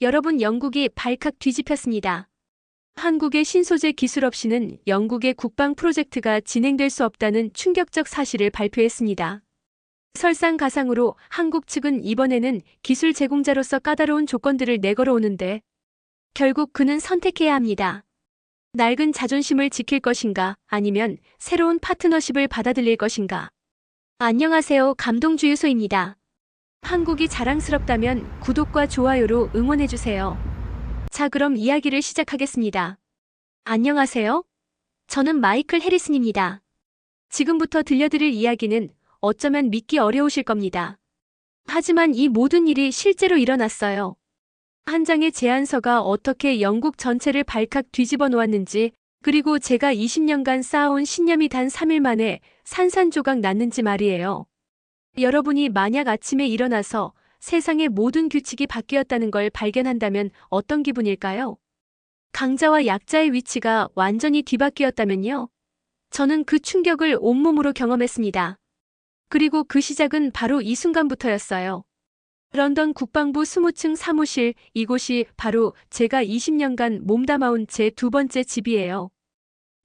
여러분, 영국이 발칵 뒤집혔습니다. 한국의 신소재 기술 없이는 영국의 국방 프로젝트가 진행될 수 없다는 충격적 사실을 발표했습니다. 설상가상으로 한국 측은 이번에는 기술 제공자로서 까다로운 조건들을 내걸어오는데 결국 그는 선택해야 합니다. 낡은 자존심을 지킬 것인가, 아니면 새로운 파트너십을 받아들일 것인가. 안녕하세요, 감동주유소입니다. 한국이 자랑스럽다면 구독과 좋아요로 응원해주세요. 자, 그럼 이야기를 시작하겠습니다. 안녕하세요. 저는 마이클 해리슨입니다. 지금부터 들려드릴 이야기는 어쩌면 믿기 어려우실 겁니다. 하지만 이 모든 일이 실제로 일어났어요. 한 장의 제안서가 어떻게 영국 전체를 발칵 뒤집어 놓았는지, 그리고 제가 20년간 쌓아온 신념이 단 3일 만에 산산조각 났는지 말이에요. 여러분이 만약 아침에 일어나서 세상의 모든 규칙이 바뀌었다는 걸 발견한다면 어떤 기분일까요? 강자와 약자의 위치가 완전히 뒤바뀌었다면요? 저는 그 충격을 온몸으로 경험했습니다. 그리고 그 시작은 바로 이 순간부터였어요. 런던 국방부 20층 사무실, 이곳이 바로 제가 20년간 몸담아온 제 두 번째 집이에요.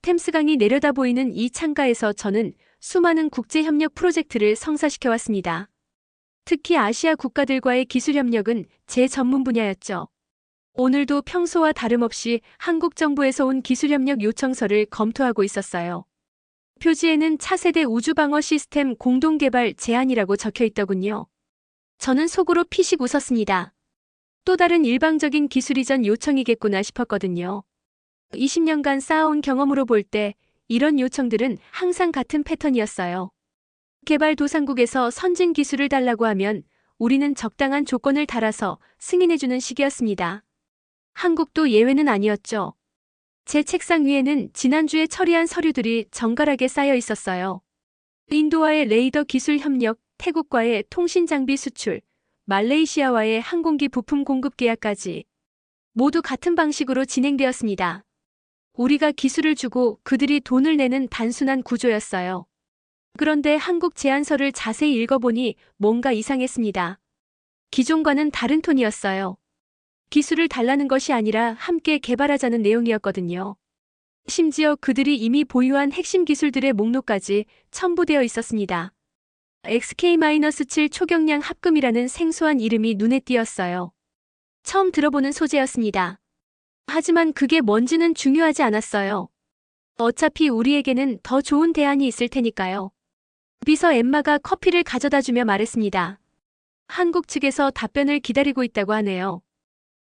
템스강이 내려다 보이는 이 창가에서 저는 수많은 국제협력 프로젝트를 성사시켜왔습니다. 특히 아시아 국가들과의 기술협력은 제 전문 분야였죠. 오늘도 평소와 다름없이 한국 정부에서 온 기술협력 요청서를 검토하고 있었어요. 표지에는 차세대 우주방어 시스템 공동개발 제안이라고 적혀 있더군요. 저는 속으로 피식 웃었습니다. 또 다른 일방적인 기술 이전 요청이겠구나 싶었거든요. 20년간 쌓아온 경험으로 볼 때 이런 요청들은 항상 같은 패턴이었어요. 개발도상국에서 선진 기술을 달라고 하면 우리는 적당한 조건을 달아서 승인해주는 식이었습니다. 한국도 예외는 아니었죠. 제 책상 위에는 지난주에 처리한 서류들이 정갈하게 쌓여 있었어요. 인도와의 레이더 기술 협력, 태국과의 통신 장비 수출, 말레이시아와의 항공기 부품 공급 계약까지 모두 같은 방식으로 진행되었습니다. 우리가 기술을 주고 그들이 돈을 내는 단순한 구조였어요. 그런데 한국 제안서를 자세히 읽어보니 뭔가 이상했습니다. 기존과는 다른 톤이었어요. 기술을 달라는 것이 아니라 함께 개발하자는 내용이었거든요. 심지어 그들이 이미 보유한 핵심 기술들의 목록까지 첨부되어 있었습니다. XK-7 초경량 합금이라는 생소한 이름이 눈에 띄었어요. 처음 들어보는 소재였습니다. 하지만 그게 뭔지는 중요하지 않았어요. 어차피 우리에게는 더 좋은 대안이 있을 테니까요. 비서 엠마가 커피를 가져다 주며 말했습니다. 한국 측에서 답변을 기다리고 있다고 하네요.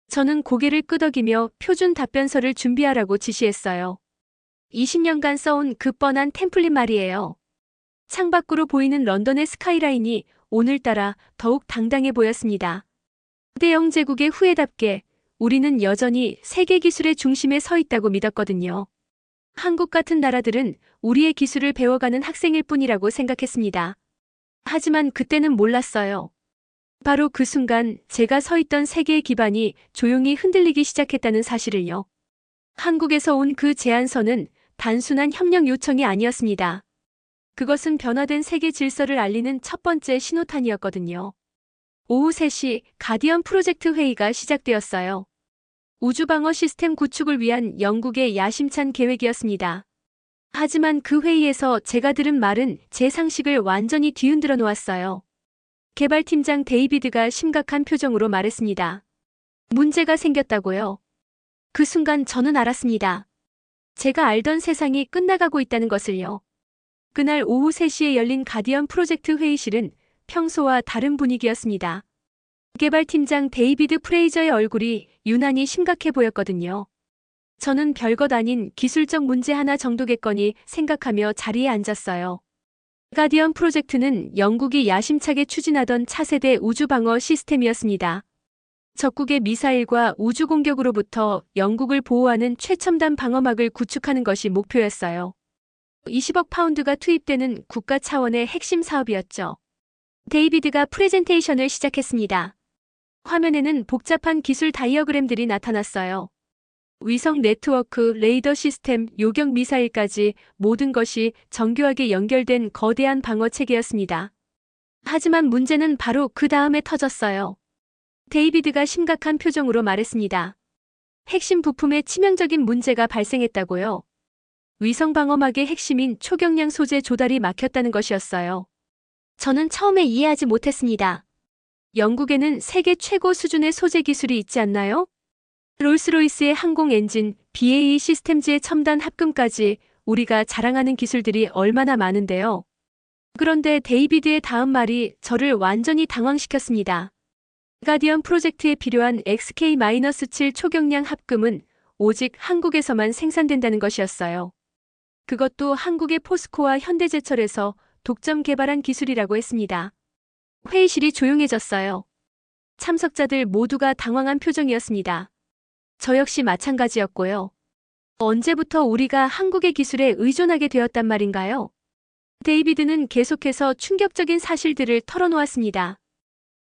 저는 고개를 끄덕이며 표준 답변서를 준비하라고 지시했어요. 20년간 써온 그 뻔한 템플릿 말이에요. 창밖으로 보이는 런던의 스카이라인이 오늘따라 더욱 당당해 보였습니다. 대영 제국의 후예답게 우리는 여전히 세계 기술의 중심에 서 있다고 믿었거든요. 한국 같은 나라들은 우리의 기술을 배워가는 학생일 뿐이라고 생각했습니다. 하지만 그때는 몰랐어요. 바로 그 순간 제가 서 있던 세계의 기반이 조용히 흔들리기 시작했다는 사실을요. 한국에서 온 그 제안서는 단순한 협력 요청이 아니었습니다. 그것은 변화된 세계 질서를 알리는 첫 번째 신호탄이었거든요. 오후 3시 가디언 프로젝트 회의가 시작되었어요. 우주방어 시스템 구축을 위한 영국의 야심찬 계획이었습니다. 하지만 그 회의에서 제가 들은 말은 제 상식을 완전히 뒤흔들어 놓았어요. 개발팀장 데이비드가 심각한 표정으로 말했습니다. 문제가 생겼다고요? 그 순간 저는 알았습니다. 제가 알던 세상이 끝나가고 있다는 것을요. 그날 오후 3시에 열린 가디언 프로젝트 회의실은 평소와 다른 분위기였습니다. 개발팀장 데이비드 프레이저의 얼굴이 유난히 심각해 보였거든요. 저는 별것 아닌 기술적 문제 하나 정도겠거니 생각하며 자리에 앉았어요. 가디언 프로젝트는 영국이 야심차게 추진하던 차세대 우주방어 시스템이었습니다. 적국의 미사일과 우주 공격으로부터 영국을 보호하는 최첨단 방어막을 구축하는 것이 목표였어요. 20억 파운드가 투입되는 국가 차원의 핵심 사업이었죠. 데이비드가 프레젠테이션을 시작했습니다. 화면에는 복잡한 기술 다이어그램들이 나타났어요. 위성 네트워크, 레이더 시스템, 요격 미사일까지 모든 것이 정교하게 연결된 거대한 방어 체계였습니다. 하지만 문제는 바로 그 다음에 터졌어요. 데이비드가 심각한 표정으로 말했습니다. 핵심 부품에 치명적인 문제가 발생했다고요. 위성 방어막의 핵심인 초경량 소재 조달이 막혔다는 것이었어요. 저는 처음에 이해하지 못했습니다. 영국에는 세계 최고 수준의 소재 기술이 있지 않나요? 롤스로이스의 항공 엔진, BAE 시스템즈의 첨단 합금까지 우리가 자랑하는 기술들이 얼마나 많은데요. 그런데 데이비드의 다음 말이 저를 완전히 당황시켰습니다. 가디언 프로젝트에 필요한 XK-7 초경량 합금은 오직 한국에서만 생산된다는 것이었어요. 그것도 한국의 포스코와 현대제철에서 독점 개발한 기술이라고 했습니다. 회의실이 조용해졌어요. 참석자들 모두가 당황한 표정이었습니다. 저 역시 마찬가지였고요. 언제부터 우리가 한국의 기술에 의존하게 되었단 말인가요? 데이비드는 계속해서 충격적인 사실들을 털어놓았습니다.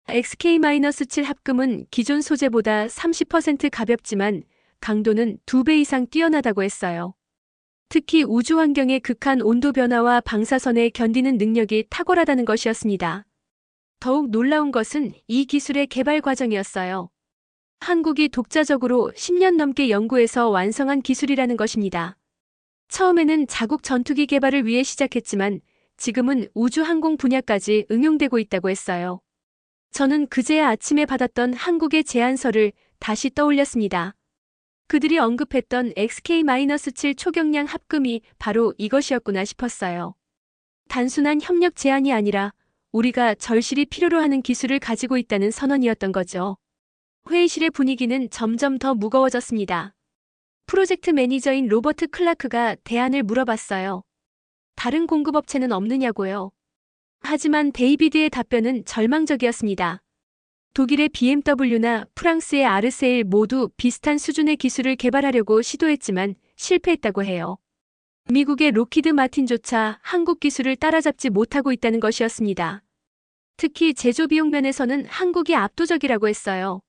XK-7 합금은 기존 소재보다 30% 가볍지만 강도는 2배 이상 뛰어나다고 했어요. 특히 우주 환경의 극한 온도 변화와 방사선에 견디는 능력이 탁월하다는 것이었습니다. 더욱 놀라운 것은 이 기술의 개발 과정이었어요. 한국이 독자적으로 10년 넘게 연구해서 완성한 기술이라는 것입니다. 처음에는 자국 전투기 개발을 위해 시작했지만 지금은 우주 항공 분야까지 응용되고 있다고 했어요. 저는 그제야 아침에 받았던 한국의 제안서를 다시 떠올렸습니다. 그들이 언급했던 XK-7 초경량 합금이 바로 이것이었구나 싶었어요. 단순한 협력 제안이 아니라 우리가 절실히 필요로 하는 기술을 가지고 있다는 선언이었던 거죠. 회의실의 분위기는 점점 더 무거워졌습니다. 프로젝트 매니저인 로버트 클라크가 대안을 물어봤어요. 다른 공급업체는 없느냐고요. 하지만 데이비드의 답변은 절망적이었습니다. 독일의 BMW나 프랑스의 아르세일 모두 비슷한 수준의 기술을 개발하려고 시도했지만 실패했다고 해요. 미국의 로키드 마틴조차 한국 기술을 따라잡지 못하고 있다는 것이었습니다. 특히 제조 비용 면에서는 한국이 압도적이라고 했어요.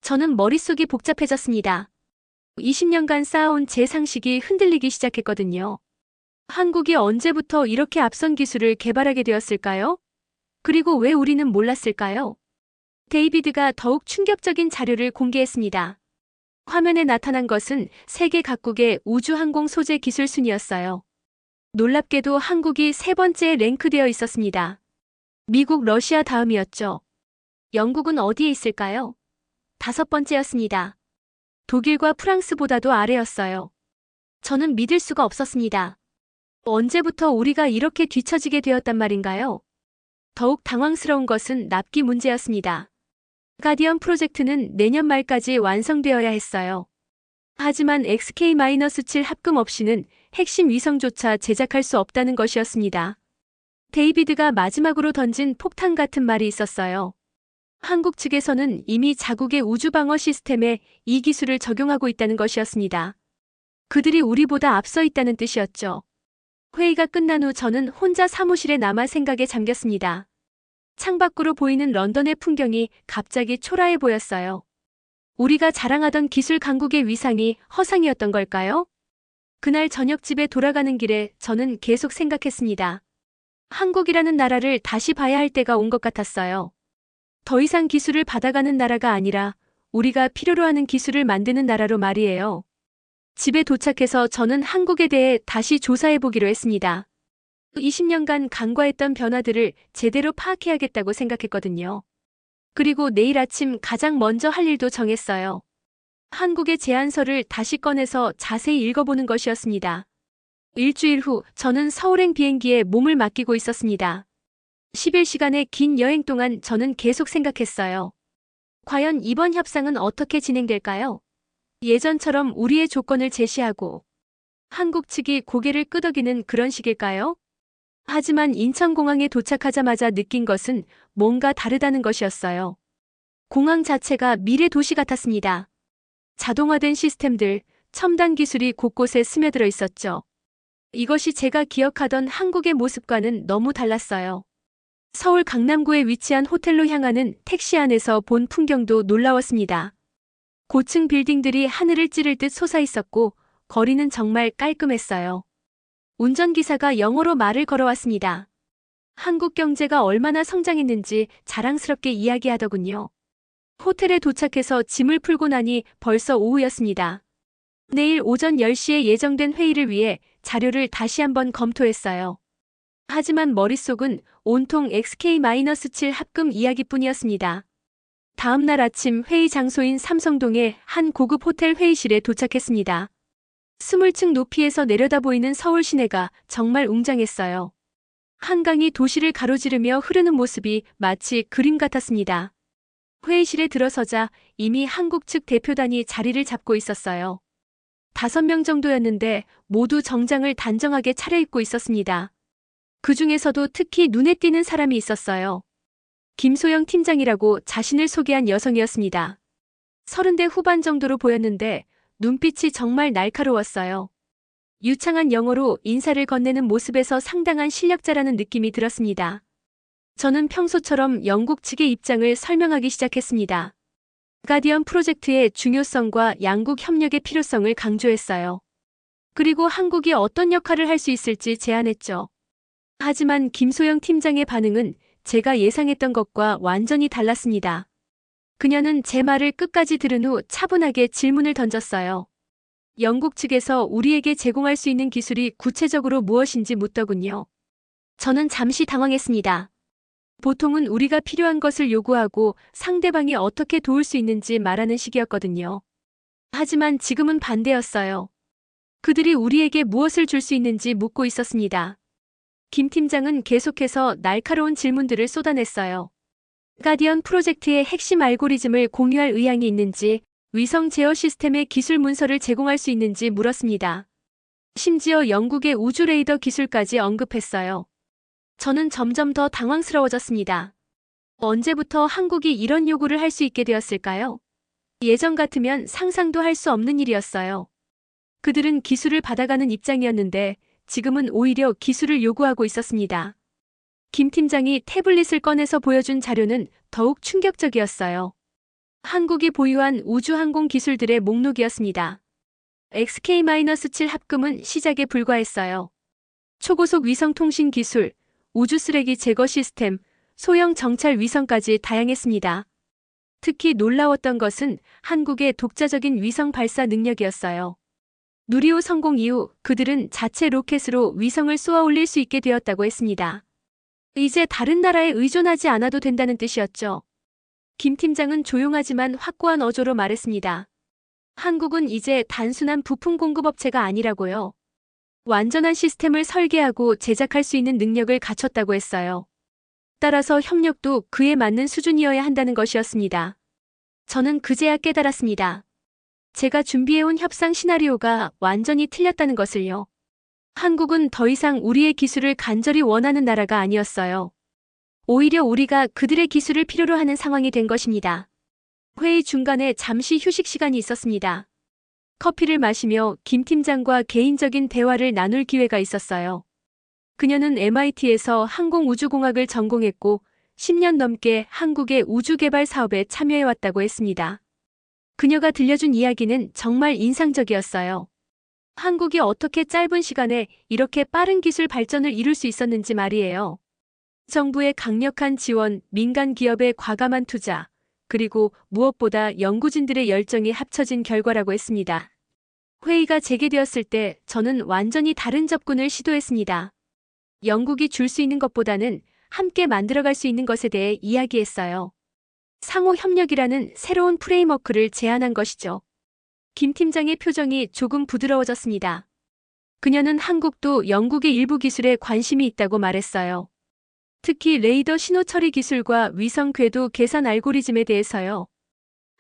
저는 머릿속이 복잡해졌습니다. 20년간 쌓아온 제 상식이 흔들리기 시작했거든요. 한국이 언제부터 이렇게 앞선 기술을 개발하게 되었을까요? 그리고 왜 우리는 몰랐을까요? 데이비드가 더욱 충격적인 자료를 공개했습니다. 화면에 나타난 것은 세계 각국의 우주항공 소재 기술 순이었어요. 놀랍게도 한국이 세 번째에 랭크되어 있었습니다. 미국, 러시아 다음이었죠. 영국은 어디에 있을까요? 5번째였습니다. 독일과 프랑스보다도 아래였어요. 저는 믿을 수가 없었습니다. 언제부터 우리가 이렇게 뒤처지게 되었단 말인가요? 더욱 당황스러운 것은 납기 문제였습니다. 가디언 프로젝트는 내년 말까지 완성되어야 했어요. 하지만 XK-7 합금 없이는 핵심 위성조차 제작할 수 없다는 것이었습니다. 데이비드가 마지막으로 던진 폭탄 같은 말이 있었어요. 한국 측에서는 이미 자국의 우주방어 시스템에 이 기술을 적용하고 있다는 것이었습니다. 그들이 우리보다 앞서 있다는 뜻이었죠. 회의가 끝난 후 저는 혼자 사무실에 남아 생각에 잠겼습니다. 창밖으로 보이는 런던의 풍경이 갑자기 초라해 보였어요. 우리가 자랑하던 기술 강국의 위상이 허상이었던 걸까요? 그날 저녁 집에 돌아가는 길에 저는 계속 생각했습니다. 한국이라는 나라를 다시 봐야 할 때가 온 것 같았어요. 더 이상 기술을 받아가는 나라가 아니라 우리가 필요로 하는 기술을 만드는 나라로 말이에요. 집에 도착해서 저는 한국에 대해 다시 조사해보기로 했습니다. 20년간 간과했던 변화들을 제대로 파악해야겠다고 생각했거든요. 그리고 내일 아침 가장 먼저 할 일도 정했어요. 한국의 제안서를 다시 꺼내서 자세히 읽어보는 것이었습니다. 일주일 후 저는 서울행 비행기에 몸을 맡기고 있었습니다. 11시간의 긴 여행 동안 저는 계속 생각했어요. 과연 이번 협상은 어떻게 진행될까요? 예전처럼 우리의 조건을 제시하고 한국 측이 고개를 끄덕이는 그런 식일까요? 하지만 인천공항에 도착하자마자 느낀 것은 뭔가 다르다는 것이었어요. 공항 자체가 미래 도시 같았습니다. 자동화된 시스템들, 첨단 기술이 곳곳에 스며들어 있었죠. 이것이 제가 기억하던 한국의 모습과는 너무 달랐어요. 서울 강남구에 위치한 호텔로 향하는 택시 안에서 본 풍경도 놀라웠습니다. 고층 빌딩들이 하늘을 찌를 듯 솟아 있었고 거리는 정말 깔끔했어요. 운전기사가 영어로 말을 걸어왔습니다. 한국 경제가 얼마나 성장했는지 자랑스럽게 이야기하더군요. 호텔에 도착해서 짐을 풀고 나니 벌써 오후였습니다. 내일 오전 10시에 예정된 회의를 위해 자료를 다시 한번 검토했어요. 하지만 머릿속은 온통 XK-7 합금 이야기뿐이었습니다. 다음 날 아침 회의 장소인 삼성동의 한 고급 호텔 회의실에 도착했습니다. 20층 높이에서 내려다 보이는 서울 시내가 정말 웅장했어요. 한강이 도시를 가로지르며 흐르는 모습이 마치 그림 같았습니다. 회의실에 들어서자 이미 한국 측 대표단이 자리를 잡고 있었어요. 5명 정도였는데 모두 정장을 단정하게 차려입고 있었습니다. 그 중에서도 특히 눈에 띄는 사람이 있었어요. 김소영 팀장이라고 자신을 소개한 여성이었습니다. 30대 후반 정도로 보였는데 눈빛이 정말 날카로웠어요. 유창한 영어로 인사를 건네는 모습에서 상당한 실력자라는 느낌이 들었습니다. 저는 평소처럼 영국 측의 입장을 설명하기 시작했습니다. 가디언 프로젝트의 중요성과 양국 협력의 필요성을 강조했어요. 그리고 한국이 어떤 역할을 할 수 있을지 제안했죠. 하지만 김소영 팀장의 반응은 제가 예상했던 것과 완전히 달랐습니다. 그녀는 제 말을 끝까지 들은 후 차분하게 질문을 던졌어요. 영국 측에서 우리에게 제공할 수 있는 기술이 구체적으로 무엇인지 묻더군요. 저는 잠시 당황했습니다. 보통은 우리가 필요한 것을 요구하고 상대방이 어떻게 도울 수 있는지 말하는 식이었거든요. 하지만 지금은 반대였어요. 그들이 우리에게 무엇을 줄 수 있는지 묻고 있었습니다. 김 팀장은 계속해서 날카로운 질문들을 쏟아냈어요. 가디언 프로젝트의 핵심 알고리즘을 공유할 의향이 있는지, 위성 제어 시스템의 기술 문서를 제공할 수 있는지 물었습니다. 심지어 영국의 우주 레이더 기술까지 언급했어요. 저는 점점 더 당황스러워졌습니다. 언제부터 한국이 이런 요구를 할 수 있게 되었을까요? 예전 같으면 상상도 할 수 없는 일이었어요. 그들은 기술을 받아가는 입장이었는데 지금은 오히려 기술을 요구하고 있었습니다. 김 팀장이 태블릿을 꺼내서 보여준 자료는 더욱 충격적이었어요. 한국이 보유한 우주항공 기술들의 목록이었습니다. XK-7 합금은 시작에 불과했어요. 초고속 위성통신 기술, 우주 쓰레기 제거 시스템, 소형 정찰 위성까지 다양했습니다. 특히 놀라웠던 것은 한국의 독자적인 위성 발사 능력이었어요. 누리호 성공 이후 그들은 자체 로켓으로 위성을 쏘아 올릴 수 있게 되었다고 했습니다. 이제 다른 나라에 의존하지 않아도 된다는 뜻이었죠. 김 팀장은 조용하지만 확고한 어조로 말했습니다. 한국은 이제 단순한 부품 공급업체가 아니라고요. 완전한 시스템을 설계하고 제작할 수 있는 능력을 갖췄다고 했어요. 따라서 협력도 그에 맞는 수준이어야 한다는 것이었습니다. 저는 그제야 깨달았습니다. 제가 준비해온 협상 시나리오가 완전히 틀렸다는 것을요. 한국은 더 이상 우리의 기술을 간절히 원하는 나라가 아니었어요. 오히려 우리가 그들의 기술을 필요로 하는 상황이 된 것입니다. 회의 중간에 잠시 휴식 시간이 있었습니다. 커피를 마시며 김 팀장과 개인적인 대화를 나눌 기회가 있었어요. 그녀는 MIT에서 항공우주공학을 전공했고 10년 넘게 한국의 우주개발 사업에 참여해왔다고 했습니다. 그녀가 들려준 이야기는 정말 인상적이었어요. 한국이 어떻게 짧은 시간에 이렇게 빠른 기술 발전을 이룰 수 있었는지 말이에요. 정부의 강력한 지원, 민간 기업의 과감한 투자, 그리고 무엇보다 연구진들의 열정이 합쳐진 결과라고 했습니다. 회의가 재개되었을 때 저는 완전히 다른 접근을 시도했습니다. 영국이 줄 수 있는 것보다는 함께 만들어갈 수 있는 것에 대해 이야기했어요. 상호 협력이라는 새로운 프레임워크를 제안한 것이죠. 김 팀장의 표정이 조금 부드러워졌습니다. 그녀는 한국도 영국의 일부 기술에 관심이 있다고 말했어요. 특히 레이더 신호 처리 기술과 위성 궤도 계산 알고리즘에 대해서요.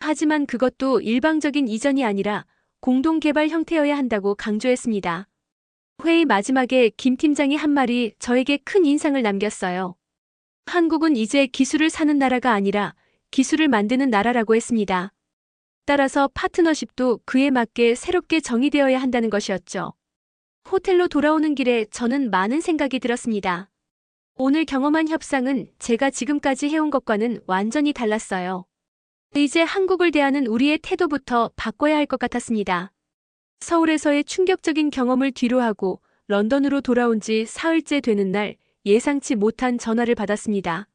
하지만 그것도 일방적인 이전이 아니라 공동 개발 형태여야 한다고 강조했습니다. 회의 마지막에 김 팀장이 한 말이 저에게 큰 인상을 남겼어요. 한국은 이제 기술을 사는 나라가 아니라 기술을 만드는 나라라고 했습니다. 따라서 파트너십도 그에 맞게 새롭게 정의되어야 한다는 것이었죠. 호텔로 돌아오는 길에 저는 많은 생각이 들었습니다. 오늘 경험한 협상은 제가 지금까지 해온 것과는 완전히 달랐어요. 이제 한국을 대하는 우리의 태도부터 바꿔야 할 것 같았습니다. 서울에서의 충격적인 경험을 뒤로하고 런던으로 돌아온 지 사흘째 되는 날 예상치 못한 전화를 받았습니다.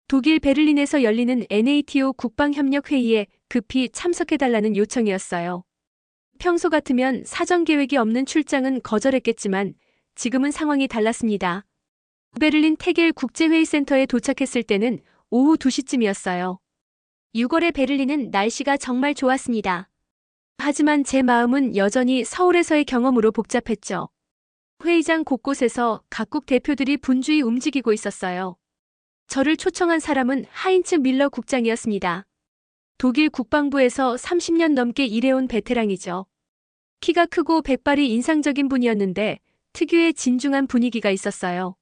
독일 베를린에서 열리는 NATO 국방협력회의에 급히 참석해달라는 요청이었어요. 평소 같으면 사전 계획이 없는 출장은 거절했겠지만 지금은 상황이 달랐습니다. 베를린 테겔 국제회의센터에 도착했을 때는 오후 2시쯤이었어요. 6월의 베를린은 날씨가 정말 좋았습니다. 하지만 제 마음은 여전히 서울에서의 경험으로 복잡했죠. 회의장 곳곳에서 각국 대표들이 분주히 움직이고 있었어요. 저를 초청한 사람은 하인츠 밀러 국장이었습니다. 독일 국방부에서 30년 넘게 일해온 베테랑이죠. 키가 크고 백발이 인상적인 분이었는데 특유의 진중한 분위기가 있었어요.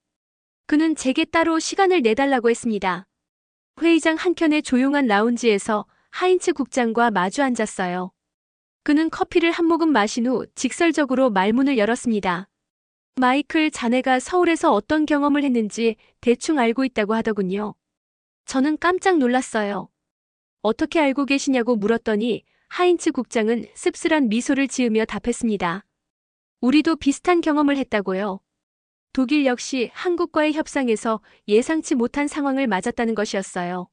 그는 제게 따로 시간을 내달라고 했습니다. 회의장 한켠의 조용한 라운지에서 하인츠 국장과 마주 앉았어요. 그는 커피를 한 모금 마신 후 직설적으로 말문을 열었습니다. 마이클, 자네가 서울에서 어떤 경험을 했는지 대충 알고 있다고 하더군요. 저는 깜짝 놀랐어요. 어떻게 알고 계시냐고 물었더니 하인츠 국장은 씁쓸한 미소를 지으며 답했습니다. 우리도 비슷한 경험을 했다고요. 독일 역시 한국과의 협상에서 예상치 못한 상황을 맞았다는 것이었어요.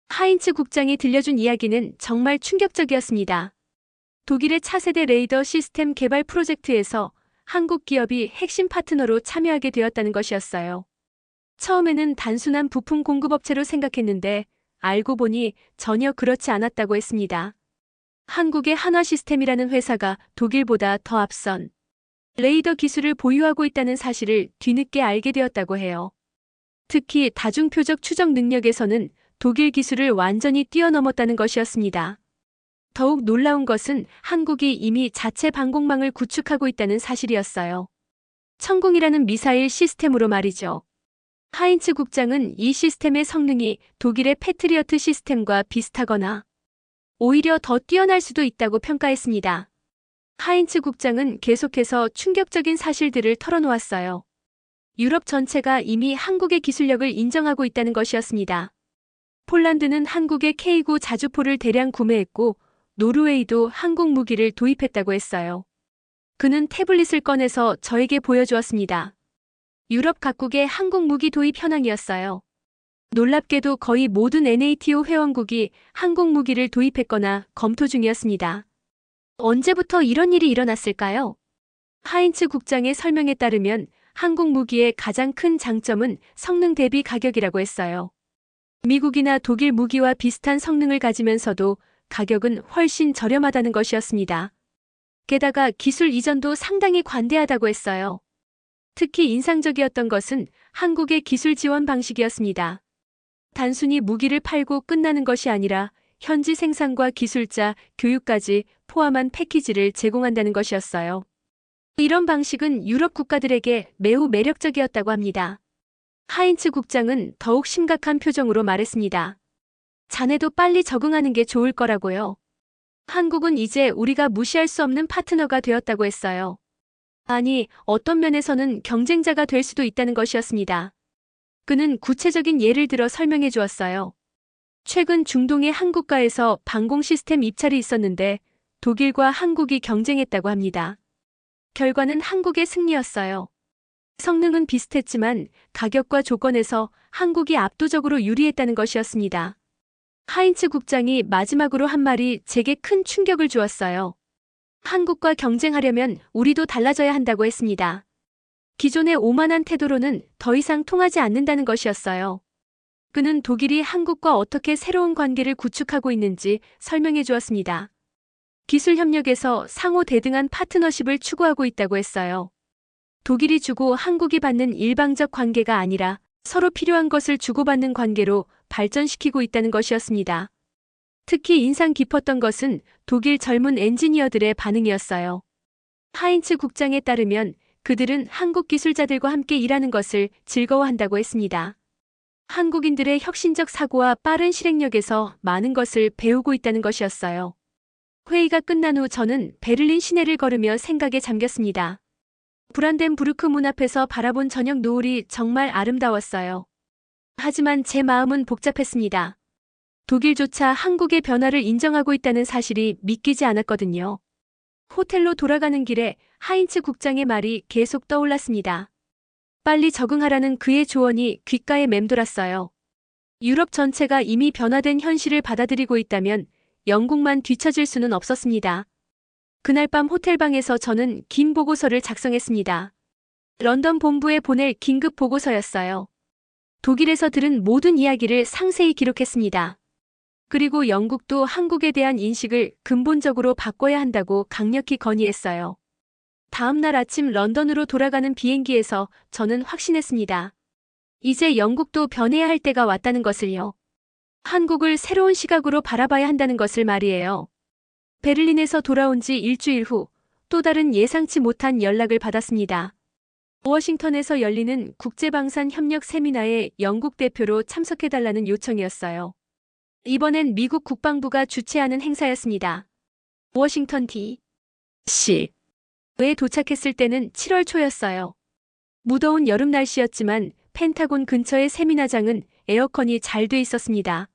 하인츠 국장이 들려준 이야기는 정말 충격적이었습니다. 독일의 차세대 레이더 시스템 개발 프로젝트에서 한국 기업이 핵심 파트너로 참여하게 되었다는 것이었어요. 처음에는 단순한 부품 공급업체로 생각했는데 알고 보니 전혀 그렇지 않았다고 했습니다. 한국의 한화 시스템이라는 회사가 독일보다 더 앞선 레이더 기술을 보유하고 있다는 사실을 뒤늦게 알게 되었다고 해요. 특히 다중표적 추적 능력에서는 독일 기술을 완전히 뛰어넘었다는 것이었습니다. 더욱 놀라운 것은 한국이 이미 자체 방공망을 구축하고 있다는 사실이었어요. 천궁이라는 미사일 시스템으로 말이죠. 하인츠 국장은 이 시스템의 성능이 독일의 패트리어트 시스템과 비슷하거나 오히려 더 뛰어날 수도 있다고 평가했습니다. 하인츠 국장은 계속해서 충격적인 사실들을 털어놓았어요. 유럽 전체가 이미 한국의 기술력을 인정하고 있다는 것이었습니다. 폴란드는 한국의 K9 자주포를 대량 구매했고 노르웨이도 한국 무기를 도입했다고 했어요. 그는 태블릿을 꺼내서 저에게 보여주었습니다. 유럽 각국의 한국 무기 도입 현황이었어요. 놀랍게도 거의 모든 NATO 회원국이 한국 무기를 도입했거나 검토 중이었습니다. 언제부터 이런 일이 일어났을까요? 하인츠 국장의 설명에 따르면 한국 무기의 가장 큰 장점은 성능 대비 가격이라고 했어요. 미국이나 독일 무기와 비슷한 성능을 가지면서도 가격은 훨씬 저렴하다는 것이었습니다. 게다가 기술 이전도 상당히 관대하다고 했어요. 특히 인상적이었던 것은 한국의 기술 지원 방식이었습니다. 단순히 무기를 팔고 끝나는 것이 아니라 현지 생산과 기술자, 교육까지 포함한 패키지를 제공한다는 것이었어요. 이런 방식은 유럽 국가들에게 매우 매력적이었다고 합니다. 하인츠 국장은 더욱 심각한 표정으로 말했습니다. 자네도 빨리 적응하는 게 좋을 거라고요. 한국은 이제 우리가 무시할 수 없는 파트너가 되었다고 했어요. 아니, 어떤 면에서는 경쟁자가 될 수도 있다는 것이었습니다. 그는 구체적인 예를 들어 설명해 주었어요. 최근 중동의 한국가에서 방공 시스템 입찰이 있었는데 독일과 한국이 경쟁했다고 합니다. 결과는 한국의 승리였어요. 성능은 비슷했지만 가격과 조건에서 한국이 압도적으로 유리했다는 것이었습니다. 하인츠 국장이 마지막으로 한 말이 제게 큰 충격을 주었어요. 한국과 경쟁하려면 우리도 달라져야 한다고 했습니다. 기존의 오만한 태도로는 더 이상 통하지 않는다는 것이었어요. 그는 독일이 한국과 어떻게 새로운 관계를 구축하고 있는지 설명해 주었습니다. 기술 협력에서 상호 대등한 파트너십을 추구하고 있다고 했어요. 독일이 주고 한국이 받는 일방적 관계가 아니라 서로 필요한 것을 주고받는 관계로 발전시키고 있다는 것이었습니다. 특히 인상 깊었던 것은 독일 젊은 엔지니어들의 반응이었어요. 하인츠 국장에 따르면 그들은 한국 기술자들과 함께 일하는 것을 즐거워한다고 했습니다. 한국인들의 혁신적 사고와 빠른 실행력에서 많은 것을 배우고 있다는 것이었어요. 회의가 끝난 후 저는 베를린 시내를 걸으며 생각에 잠겼습니다. 브란덴부르크 문 앞에서 바라본 저녁 노을이 정말 아름다웠어요. 하지만 제 마음은 복잡했습니다. 독일조차 한국의 변화를 인정하고 있다는 사실이 믿기지 않았거든요. 호텔로 돌아가는 길에 하인츠 국장의 말이 계속 떠올랐습니다. 빨리 적응하라는 그의 조언이 귓가에 맴돌았어요. 유럽 전체가 이미 변화된 현실을 받아들이고 있다면 영국만 뒤처질 수는 없었습니다. 그날 밤 호텔방에서 저는 긴 보고서를 작성했습니다. 런던 본부에 보낼 긴급 보고서였어요. 독일에서 들은 모든 이야기를 상세히 기록했습니다. 그리고 영국도 한국에 대한 인식을 근본적으로 바꿔야 한다고 강력히 건의했어요. 다음 날 아침 런던으로 돌아가는 비행기에서 저는 확신했습니다. 이제 영국도 변해야 할 때가 왔다는 것을요. 한국을 새로운 시각으로 바라봐야 한다는 것을 말이에요. 베를린에서 돌아온 지 일주일 후 또 다른 예상치 못한 연락을 받았습니다. 워싱턴에서 열리는 국제방산협력 세미나에 영국 대표로 참석해달라는 요청이었어요. 이번엔 미국 국방부가 주최하는 행사였습니다. 워싱턴 D.C.에 도착했을 때는 7월 초였어요. 무더운 여름 날씨였지만 펜타곤 근처의 세미나장은 에어컨이 잘 돼 있었습니다.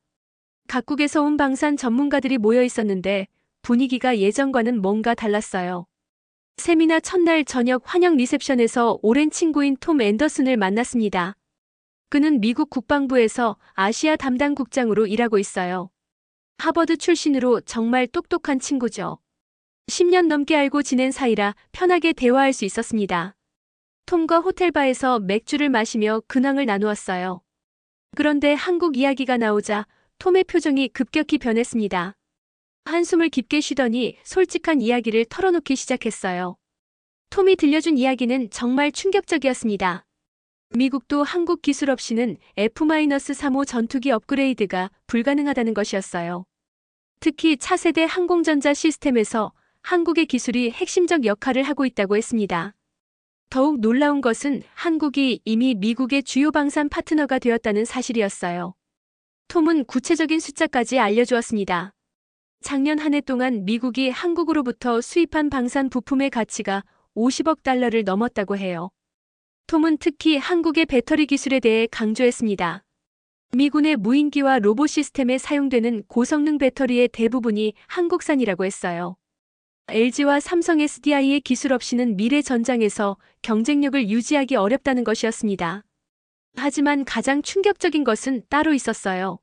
각국에서 온 방산 전문가들이 모여 있었는데 분위기가 예전과는 뭔가 달랐어요. 세미나 첫날 저녁 환영 리셉션에서 오랜 친구인 톰 앤더슨을 만났습니다. 그는 미국 국방부에서 아시아 담당 국장으로 일하고 있어요. 하버드 출신으로 정말 똑똑한 친구죠. 10년 넘게 알고 지낸 사이라 편하게 대화할 수 있었습니다. 톰과 호텔바에서 맥주를 마시며 근황을 나누었어요. 그런데 한국 이야기가 나오자 톰의 표정이 급격히 변했습니다. 한숨을 깊게 쉬더니 솔직한 이야기를 털어놓기 시작했어요. 톰이 들려준 이야기는 정말 충격적이었습니다. 미국도 한국 기술 없이는 F-35 전투기 업그레이드가 불가능하다는 것이었어요. 특히 차세대 항공전자 시스템에서 한국의 기술이 핵심적 역할을 하고 있다고 했습니다. 더욱 놀라운 것은 한국이 이미 미국의 주요 방산 파트너가 되었다는 사실이었어요. 톰은 구체적인 숫자까지 알려주었습니다. 작년 한 해 동안 미국이 한국으로부터 수입한 방산 부품의 가치가 50억 달러를 넘었다고 해요. 톰은 특히 한국의 배터리 기술에 대해 강조했습니다. 미군의 무인기와 로봇 시스템에 사용되는 고성능 배터리의 대부분이 한국산이라고 했어요. LG와 삼성 SDI의 기술 없이는 미래 전장에서 경쟁력을 유지하기 어렵다는 것이었습니다. 하지만 가장 충격적인 것은 따로 있었어요.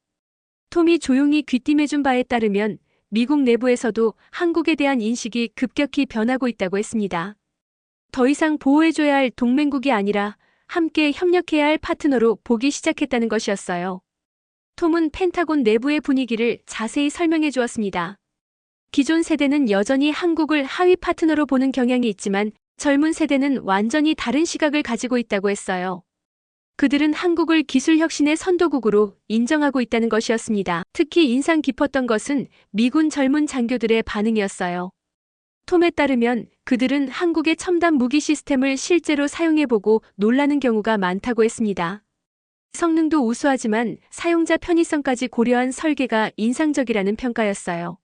톰이 조용히 귀띔해준 바에 따르면 미국 내부에서도 한국에 대한 인식이 급격히 변하고 있다고 했습니다. 더 이상 보호해줘야 할 동맹국이 아니라 함께 협력해야 할 파트너로 보기 시작했다는 것이었어요. 톰은 펜타곤 내부의 분위기를 자세히 설명해 주었습니다. 기존 세대는 여전히 한국을 하위 파트너로 보는 경향이 있지만 젊은 세대는 완전히 다른 시각을 가지고 있다고 했어요. 그들은 한국을 기술 혁신의 선도국으로 인정하고 있다는 것이었습니다. 특히 인상 깊었던 것은 미군 젊은 장교들의 반응이었어요. 톰에 따르면 그들은 한국의 첨단 무기 시스템을 실제로 사용해보고 놀라는 경우가 많다고 했습니다. 성능도 우수하지만 사용자 편의성까지 고려한 설계가 인상적이라는 평가였어요.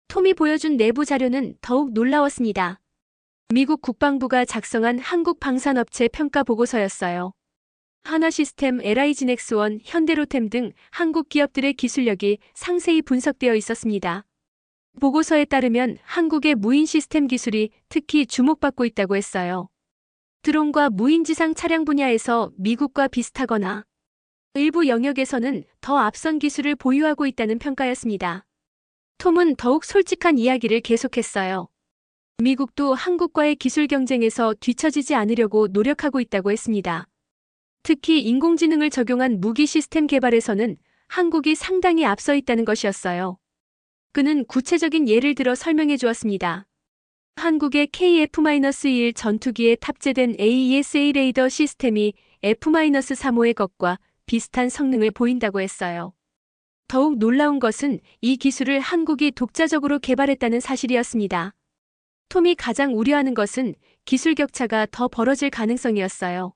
톰이 보여준 내부 자료는 더욱 놀라웠습니다. 미국 국방부가 작성한 한국 방산업체 평가 보고서였어요. 하나시스템, LI지넥스원, 현대로템 등 한국 기업들의 기술력이 상세히 분석되어 있었습니다. 보고서에 따르면 한국의 무인 시스템 기술이 특히 주목받고 있다고 했어요. 드론과 무인지상 차량 분야에서 미국과 비슷하거나 일부 영역에서는 더 앞선 기술을 보유하고 있다는 평가였습니다. 톰은 더욱 솔직한 이야기를 계속했어요. 미국도 한국과의 기술 경쟁에서 뒤처지지 않으려고 노력하고 있다고 했습니다. 특히 인공지능을 적용한 무기 시스템 개발에서는 한국이 상당히 앞서 있다는 것이었어요. 그는 구체적인 예를 들어 설명해 주었습니다. 한국의 KF-21 전투기에 탑재된 AESA 레이더 시스템이 F-35의 것과 비슷한 성능을 보인다고 했어요. 더욱 놀라운 것은 이 기술을 한국이 독자적으로 개발했다는 사실이었습니다. 톰이 가장 우려하는 것은 기술 격차가 더 벌어질 가능성이었어요.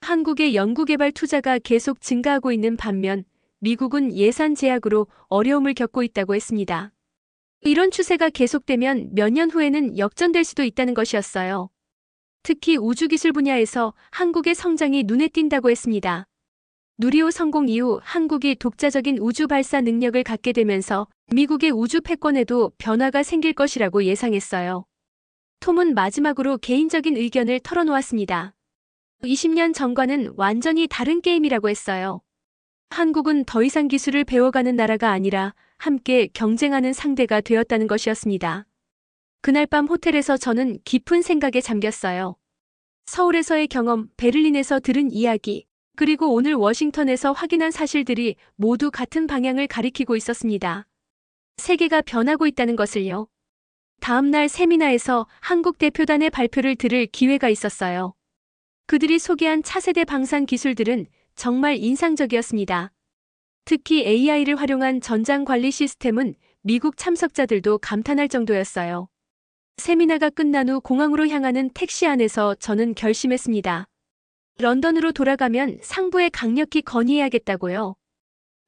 한국의 연구개발 투자가 계속 증가하고 있는 반면 미국은 예산 제약으로 어려움을 겪고 있다고 했습니다. 이런 추세가 계속되면 몇 년 후에는 역전될 수도 있다는 것이었어요. 특히 우주기술 분야에서 한국의 성장이 눈에 띈다고 했습니다. 누리호 성공 이후 한국이 독자적인 우주 발사 능력을 갖게 되면서 미국의 우주 패권에도 변화가 생길 것이라고 예상했어요. 톰은 마지막으로 개인적인 의견을 털어놓았습니다. 20년 전과는 완전히 다른 게임이라고 했어요. 한국은 더 이상 기술을 배워가는 나라가 아니라 함께 경쟁하는 상대가 되었다는 것이었습니다. 그날 밤 호텔에서 저는 깊은 생각에 잠겼어요. 서울에서의 경험, 베를린에서 들은 이야기, 그리고 오늘 워싱턴에서 확인한 사실들이 모두 같은 방향을 가리키고 있었습니다. 세계가 변하고 있다는 것을요. 다음 날 세미나에서 한국 대표단의 발표를 들을 기회가 있었어요. 그들이 소개한 차세대 방산 기술들은 정말 인상적이었습니다. 특히 AI를 활용한 전장 관리 시스템은 미국 참석자들도 감탄할 정도였어요. 세미나가 끝난 후 공항으로 향하는 택시 안에서 저는 결심했습니다. 런던으로 돌아가면 상부에 강력히 건의해야겠다고요.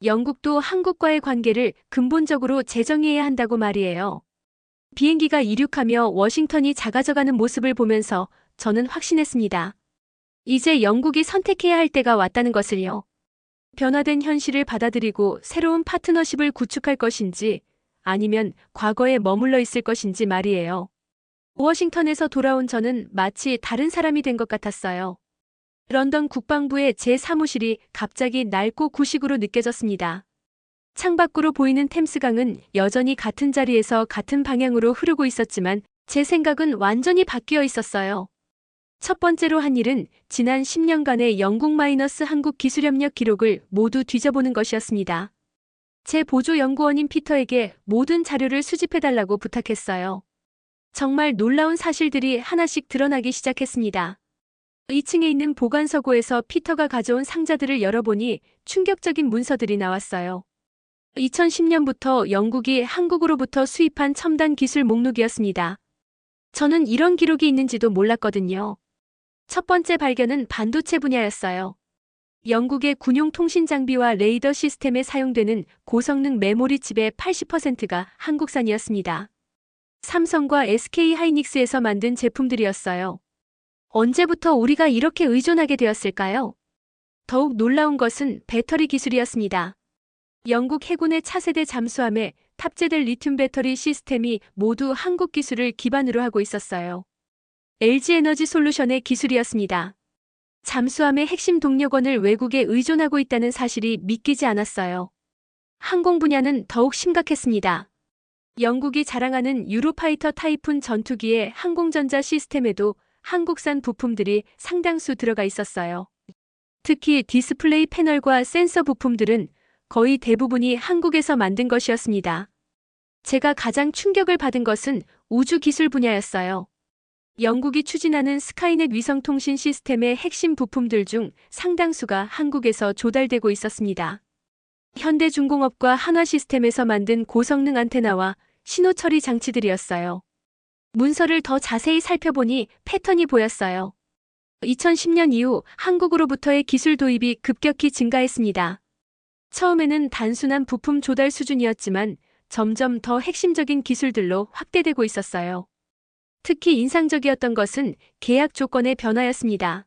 영국도 한국과의 관계를 근본적으로 재정의해야 한다고 말이에요. 비행기가 이륙하며 워싱턴이 작아져가는 모습을 보면서 저는 확신했습니다. 이제 영국이 선택해야 할 때가 왔다는 것을요. 변화된 현실을 받아들이고 새로운 파트너십을 구축할 것인지 아니면 과거에 머물러 있을 것인지 말이에요. 워싱턴에서 돌아온 저는 마치 다른 사람이 된 것 같았어요. 런던 국방부의 제 사무실이 갑자기 낡고 구식으로 느껴졌습니다. 창밖으로 보이는 템스강은 여전히 같은 자리에서 같은 방향으로 흐르고 있었지만 제 생각은 완전히 바뀌어 있었어요. 첫 번째로 한 일은 지난 10년간의 영국 마이너스 한국 기술협력 기록을 모두 뒤져보는 것이었습니다. 제 보조 연구원인 피터에게 모든 자료를 수집해달라고 부탁했어요. 정말 놀라운 사실들이 하나씩 드러나기 시작했습니다. 2층에 있는 보관서고에서 피터가 가져온 상자들을 열어보니 충격적인 문서들이 나왔어요. 2010년부터 영국이 한국으로부터 수입한 첨단 기술 목록이었습니다. 저는 이런 기록이 있는지도 몰랐거든요. 첫 번째 발견은 반도체 분야였어요. 영국의 군용 통신 장비와 레이더 시스템에 사용되는 고성능 메모리 칩의 80%가 한국산이었습니다. 삼성과 SK 하이닉스에서 만든 제품들이었어요. 언제부터 우리가 이렇게 의존하게 되었을까요? 더욱 놀라운 것은 배터리 기술이었습니다. 영국 해군의 차세대 잠수함에 탑재될 리튬 배터리 시스템이 모두 한국 기술을 기반으로 하고 있었어요. LG 에너지 솔루션의 기술이었습니다. 잠수함의 핵심 동력원을 외국에 의존하고 있다는 사실이 믿기지 않았어요. 항공 분야는 더욱 심각했습니다. 영국이 자랑하는 유로파이터 타이푼 전투기의 항공전자 시스템에도 한국산 부품들이 상당수 들어가 있었어요. 특히 디스플레이 패널과 센서 부품들은 거의 대부분이 한국에서 만든 것이었습니다. 제가 가장 충격을 받은 것은 우주 기술 분야였어요. 영국이 추진하는 스카이넷 위성통신 시스템의 핵심 부품들 중 상당수가 한국에서 조달되고 있었습니다. 현대중공업과 한화시스템에서 만든 고성능 안테나와 신호 처리 장치들이었어요. 문서를 더 자세히 살펴보니 패턴이 보였어요. 2010년 이후 한국으로부터의 기술 도입이 급격히 증가했습니다. 처음에는 단순한 부품 조달 수준이었지만 점점 더 핵심적인 기술들로 확대되고 있었어요. 특히 인상적이었던 것은 계약 조건의 변화였습니다.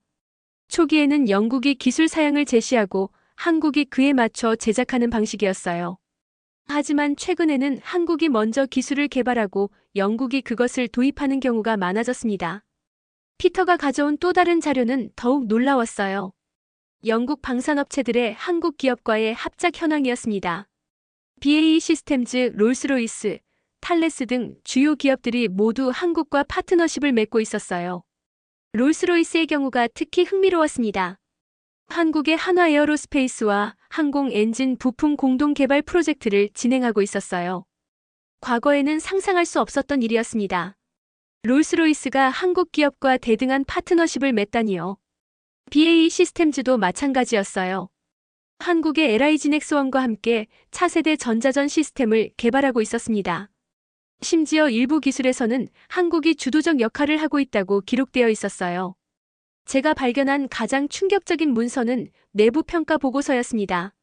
초기에는 영국이 기술 사양을 제시하고 한국이 그에 맞춰 제작하는 방식이었어요. 하지만 최근에는 한국이 먼저 기술을 개발하고 영국이 그것을 도입하는 경우가 많아졌습니다. 피터가 가져온 또 다른 자료는 더욱 놀라웠어요. 영국 방산업체들의 한국 기업과의 합작 현황이었습니다. BAE 시스템즈, 롤스로이스, 탈레스 등 주요 기업들이 모두 한국과 파트너십을 맺고 있었어요. 롤스로이스의 경우가 특히 흥미로웠습니다. 한국의 한화 에어로스페이스와 항공 엔진 부품 공동 개발 프로젝트를 진행하고 있었어요. 과거에는 상상할 수 없었던 일이었습니다. 롤스로이스가 한국 기업과 대등한 파트너십을 맺다니요. BAE 시스템즈도 마찬가지였어요. 한국의 LIG 넥스원과 함께 차세대 전자전 시스템을 개발하고 있었습니다. 심지어 일부 기술에서는 한국이 주도적 역할을 하고 있다고 기록되어 있었어요. 제가 발견한 가장 충격적인 문서는 내부 평가 보고서였습니다.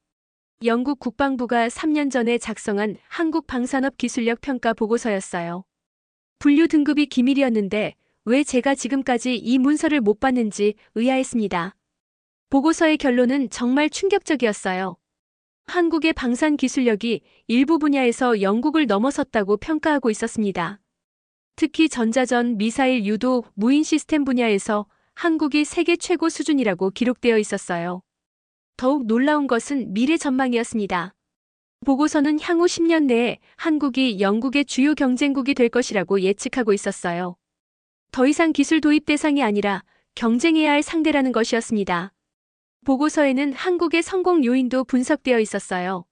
영국 국방부가 3년 전에 작성한 한국 방산업 기술력 평가 보고서였어요. 분류 등급이 기밀이었는데 왜 제가 지금까지 이 문서를 못 봤는지 의아했습니다. 보고서의 결론은 정말 충격적이었어요. 한국의 방산 기술력이 일부 분야에서 영국을 넘어섰다고 평가하고 있었습니다. 특히 전자전, 미사일 유도, 무인 시스템 분야에서 한국이 세계 최고 수준이라고 기록되어 있었어요. 더욱 놀라운 것은 미래 전망이었습니다. 보고서는 향후 10년 내에 한국이 영국의 주요 경쟁국이 될 것이라고 예측하고 있었어요. 더 이상 기술 도입 대상이 아니라 경쟁해야 할 상대라는 것이었습니다. 보고서에는 한국의 성공 요인도 분석되어 있었어요.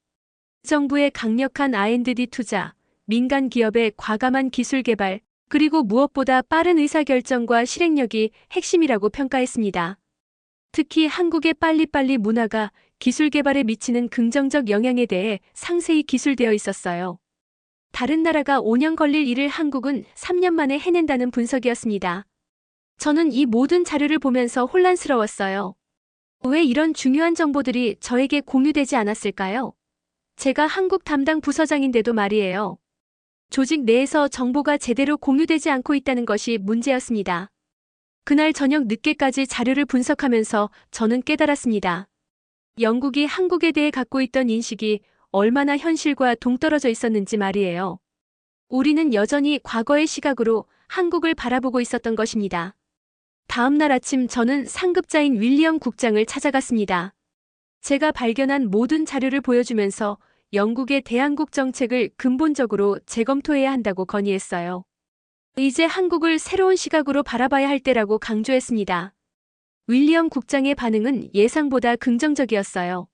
정부의 강력한 R&D 투자, 민간 기업의 과감한 기술 개발, 그리고 무엇보다 빠른 의사결정과 실행력이 핵심이라고 평가했습니다. 특히 한국의 빨리빨리 문화가 기술 개발에 미치는 긍정적 영향에 대해 상세히 기술되어 있었어요. 다른 나라가 5년 걸릴 일을 한국은 3년 만에 해낸다는 분석이었습니다. 저는 이 모든 자료를 보면서 혼란스러웠어요. 왜 이런 중요한 정보들이 저에게 공유되지 않았을까요? 제가 한국 담당 부서장인데도 말이에요. 조직 내에서 정보가 제대로 공유되지 않고 있다는 것이 문제였습니다. 그날 저녁 늦게까지 자료를 분석하면서 저는 깨달았습니다. 영국이 한국에 대해 갖고 있던 인식이 얼마나 현실과 동떨어져 있었는지 말이에요. 우리는 여전히 과거의 시각으로 한국을 바라보고 있었던 것입니다. 다음 날 아침 저는 상급자인 윌리엄 국장을 찾아갔습니다. 제가 발견한 모든 자료를 보여주면서 영국의 대한국 정책을 근본적으로 재검토해야 한다고 건의했어요. 이제 한국을 새로운 시각으로 바라봐야 할 때라고 강조했습니다. 윌리엄 국장의 반응은 예상보다 긍정적이었어요.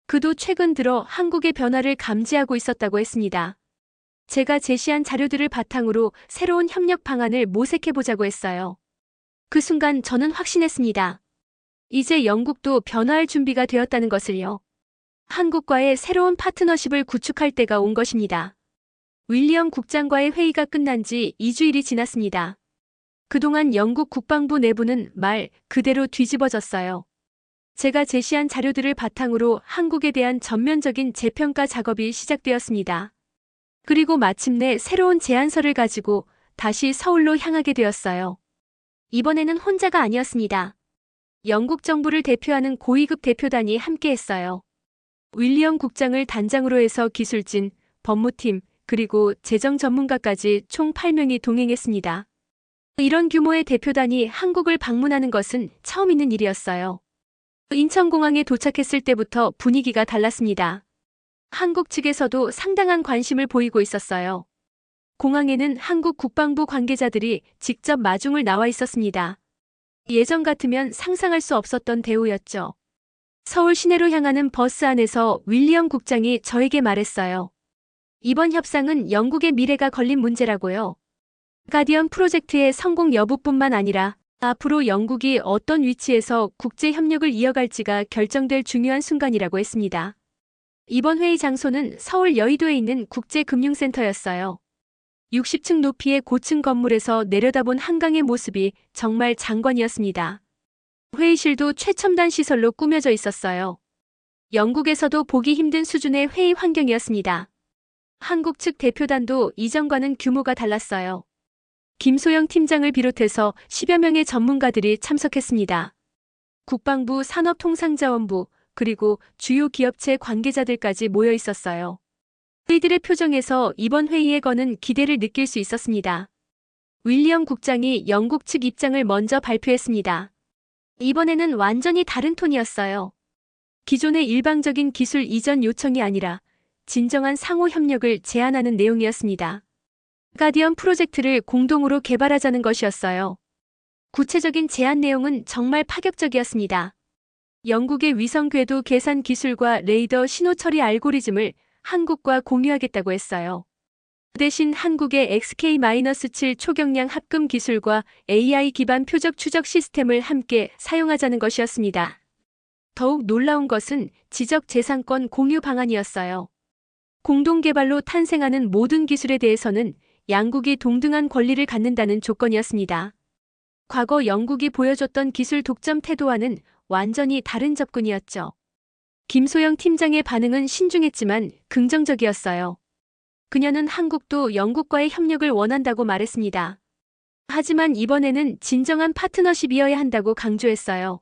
그도 최근 들어 한국의 변화를 감지하고 있었다고 했습니다. 제가 제시한 자료들을 바탕으로 새로운 협력 방안을 모색해보자고 했어요. 그 순간 저는 확신했습니다. 이제 영국도 변화할 준비가 되었다는 것을요. 한국과의 새로운 파트너십을 구축할 때가 온 것입니다. 윌리엄 국장과의 회의가 끝난 지 2주일이 지났습니다. 그동안 영국 국방부 내부는 말 그대로 뒤집어졌어요. 제가 제시한 자료들을 바탕으로 한국에 대한 전면적인 재평가 작업이 시작되었습니다. 그리고 마침내 새로운 제안서를 가지고 다시 서울로 향하게 되었어요. 이번에는 혼자가 아니었습니다. 영국 정부를 대표하는 고위급 대표단이 함께했어요. 윌리엄 국장을 단장으로 해서 기술진, 법무팀, 그리고 재정 전문가까지 총 8명이 동행했습니다. 이런 규모의 대표단이 한국을 방문하는 것은 처음 있는 일이었어요. 인천공항에 도착했을 때부터 분위기가 달랐습니다. 한국 측에서도 상당한 관심을 보이고 있었어요. 공항에는 한국 국방부 관계자들이 직접 마중을 나와 있었습니다. 예전 같으면 상상할 수 없었던 대우였죠. 서울 시내로 향하는 버스 안에서 윌리엄 국장이 저에게 말했어요. 이번 협상은 영국의 미래가 걸린 문제라고요. 가디언 프로젝트의 성공 여부뿐만 아니라 앞으로 영국이 어떤 위치에서 국제 협력을 이어갈지가 결정될 중요한 순간이라고 했습니다. 이번 회의 장소는 서울 여의도에 있는 국제금융센터였어요. 60층 높이의 고층 건물에서 내려다본 한강의 모습이 정말 장관이었습니다. 회의실도 최첨단 시설로 꾸며져 있었어요. 영국에서도 보기 힘든 수준의 회의 환경이었습니다. 한국 측 대표단도 이전과는 규모가 달랐어요. 김소영 팀장을 비롯해서 10여 명의 전문가들이 참석했습니다. 국방부 산업통상자원부 그리고 주요 기업체 관계자들까지 모여 있었어요. 그들의 표정에서 이번 회의에 거는 기대를 느낄 수 있었습니다. 윌리엄 국장이 영국 측 입장을 먼저 발표했습니다. 이번에는 완전히 다른 톤이었어요. 기존의 일방적인 기술 이전 요청이 아니라 진정한 상호 협력을 제안하는 내용이었습니다. 가디언 프로젝트를 공동으로 개발하자는 것이었어요. 구체적인 제안 내용은 정말 파격적이었습니다. 영국의 위성 궤도 계산 기술과 레이더 신호 처리 알고리즘을 한국과 공유하겠다고 했어요. 대신 한국의 XK-7 초경량 합금 기술과 AI 기반 표적 추적 시스템을 함께 사용하자는 것이었습니다. 더욱 놀라운 것은 지적 재산권 공유 방안이었어요. 공동 개발로 탄생하는 모든 기술에 대해서는 양국이 동등한 권리를 갖는다는 조건이었습니다. 과거 영국이 보여줬던 기술 독점 태도와는 완전히 다른 접근이었죠. 김소영 팀장의 반응은 신중했지만 긍정적이었어요. 그녀는 한국도 영국과의 협력을 원한다고 말했습니다. 하지만 이번에는 진정한 파트너십이어야 한다고 강조했어요.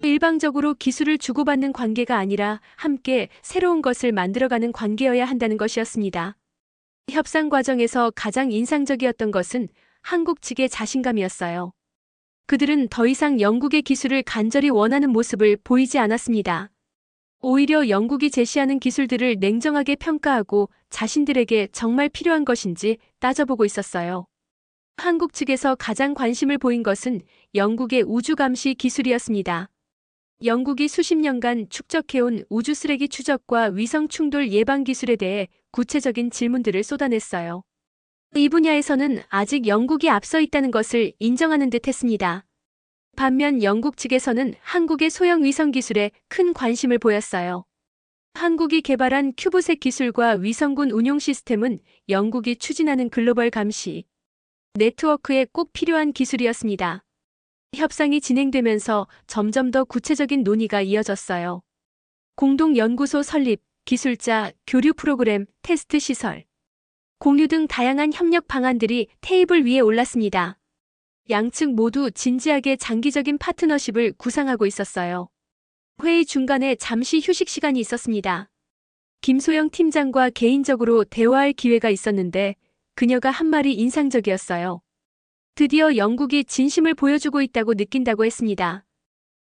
일방적으로 기술을 주고받는 관계가 아니라 함께 새로운 것을 만들어가는 관계여야 한다는 것이었습니다. 협상 과정에서 가장 인상적이었던 것은 한국 측의 자신감이었어요. 그들은 더 이상 영국의 기술을 간절히 원하는 모습을 보이지 않았습니다. 오히려 영국이 제시하는 기술들을 냉정하게 평가하고 자신들에게 정말 필요한 것인지 따져보고 있었어요. 한국 측에서 가장 관심을 보인 것은 영국의 우주 감시 기술이었습니다. 영국이 수십 년간 축적해온 우주 쓰레기 추적과 위성 충돌 예방 기술에 대해 구체적인 질문들을 쏟아냈어요. 이 분야에서는 아직 영국이 앞서 있다는 것을 인정하는 듯 했습니다. 반면 영국 측에서는 한국의 소형 위성 기술에 큰 관심을 보였어요. 한국이 개발한 큐브셋 기술과 위성군 운용 시스템은 영국이 추진하는 글로벌 감시 네트워크에 꼭 필요한 기술이었습니다. 협상이 진행되면서 점점 더 구체적인 논의가 이어졌어요. 공동 연구소 설립, 기술자, 교류 프로그램, 테스트 시설, 공유 등 다양한 협력 방안들이 테이블 위에 올랐습니다. 양측 모두 진지하게 장기적인 파트너십을 구상하고 있었어요. 회의 중간에 잠시 휴식 시간이 있었습니다. 김소영 팀장과 개인적으로 대화할 기회가 있었는데 그녀가 한 말이 인상적이었어요. 드디어 영국이 진심을 보여주고 있다고 느낀다고 했습니다.